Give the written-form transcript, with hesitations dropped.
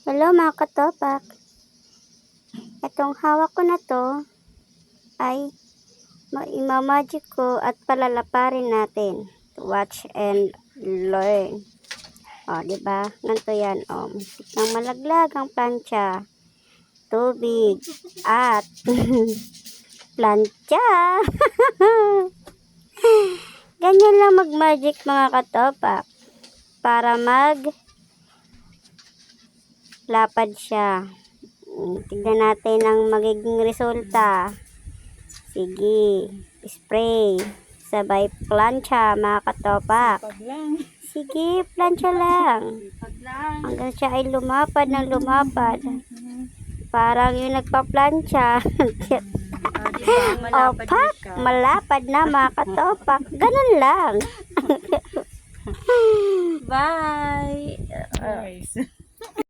Hello mga katopak. Itong hawak ko na to ay imamagic ko at palalaparin natin. Watch and learn. O, diba? Ganito yan. O, ng malaglag ang plancha. Tubig. At plancha. Ganyan lang mag-magic mga katopak. Para lapad siya. Tignan natin ang magiging resulta. Sige, spray. Sabay plancha mga katopak. Sige, plancha lang. Hanggang siya ay lumapad ng lumapad. Parang yung nagpa-plancha. Opak, malapad na mga katopak. Ganun lang. Bye!